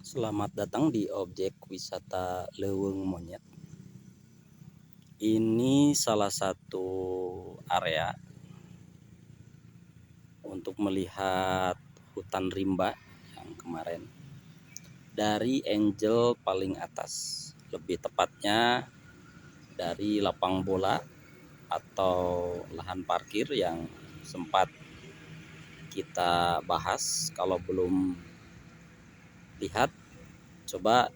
Selamat datang di objek wisata Leuweung Monyet. Ini salah satu area untuk melihat hutan rimba yang kemarin dari angle paling atas, lebih tepatnya dari lapang bola atau lahan parkir yang sempat kita bahas. Kalau belum lihat, coba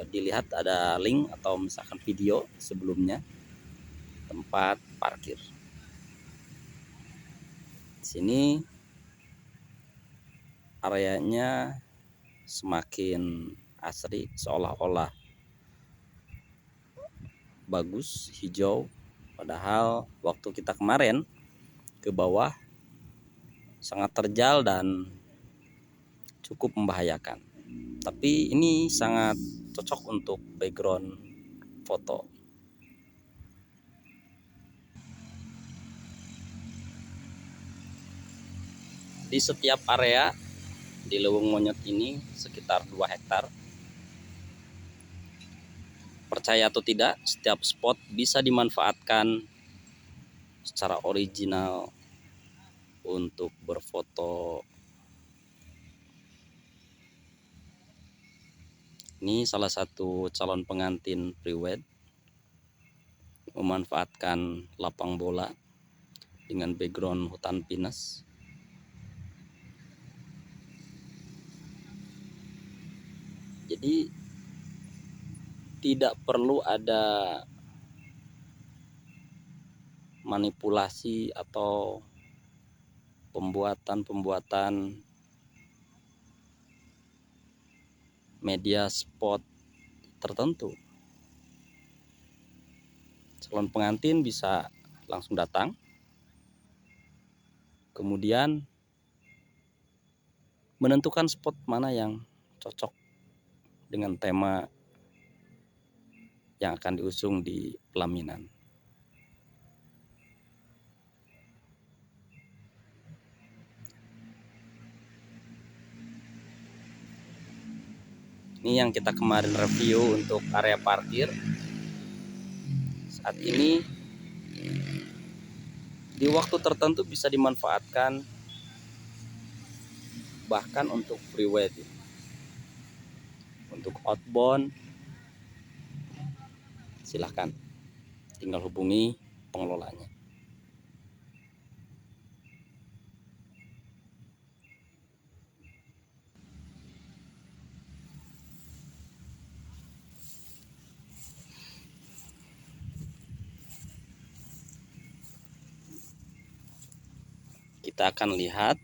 dilihat, ada link atau misalkan video sebelumnya tempat parkir. Di sini areanya semakin asri, seolah-olah bagus, hijau, padahal waktu kita kemarin ke bawah sangat terjal dan cukup membahayakan. Tapi ini sangat cocok untuk background foto. Di setiap area di Leuweung Monyet ini sekitar 2 hektar. Percaya atau tidak, setiap spot bisa dimanfaatkan secara original untuk berfoto. Ini salah satu calon pengantin prewed memanfaatkan lapang bola dengan background hutan pinus. Jadi tidak perlu ada manipulasi atau pembuatan media spot tertentu. Calon pengantin bisa langsung datang, kemudian menentukan spot mana yang cocok dengan tema yang akan diusung di pelaminan. Ini yang kita kemarin review untuk area parkir. Saat ini di waktu tertentu bisa dimanfaatkan bahkan untuk pre-wedding. Untuk outbound silahkan, tinggal hubungi pengelolanya. Kita akan lihat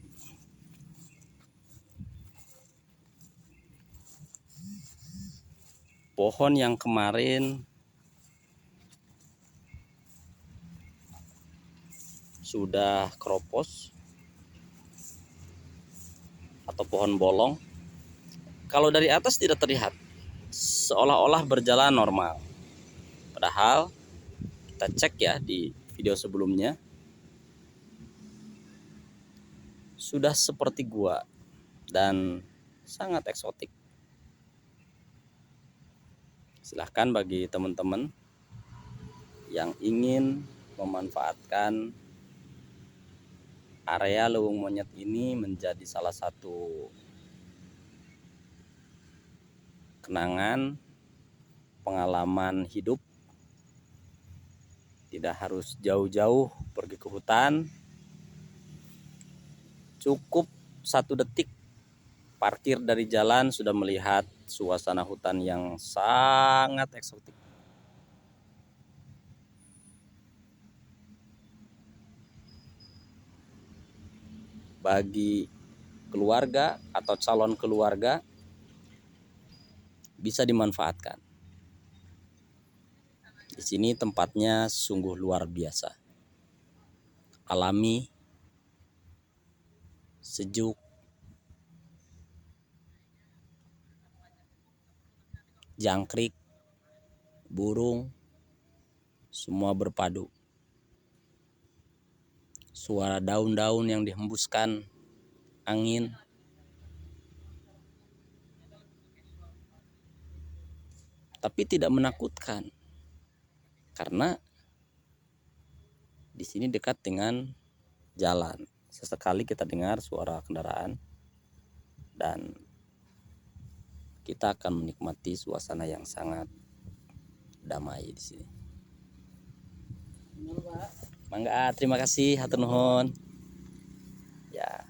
pohon yang kemarin sudah keropos atau pohon bolong. Kalau dari atas tidak terlihat, seolah-olah berjalan normal. Padahal kita cek ya di video sebelumnya, sudah seperti gua dan sangat eksotik. Silahkan bagi teman-teman yang ingin memanfaatkan area Leuweung Monyet ini menjadi salah satu kenangan pengalaman hidup. Tidak harus jauh-jauh pergi ke hutan, cukup 1 detik parkir dari jalan sudah melihat suasana hutan yang sangat eksotik. Bagi keluarga atau calon keluarga bisa dimanfaatkan. Di sini tempatnya sungguh luar biasa. Alami, sejuk, jangkrik, burung, semua berpadu. Suara daun-daun yang dihembuskan angin, tapi tidak menakutkan karena di sini dekat dengan jalan. Sesekali kita dengar suara kendaraan dan kita akan menikmati suasana yang sangat damai di sini. Mangga, terima kasih, hatur nuhun. Ya,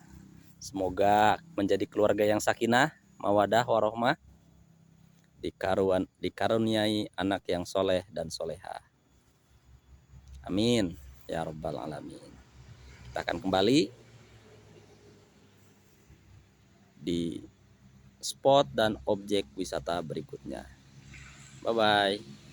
semoga menjadi keluarga yang sakinah, mawadah, warohmah, dikaruniai anak yang soleh dan soleha. Amin ya rabbal alamin. Kita akan kembali di spot dan objek wisata berikutnya. Bye bye.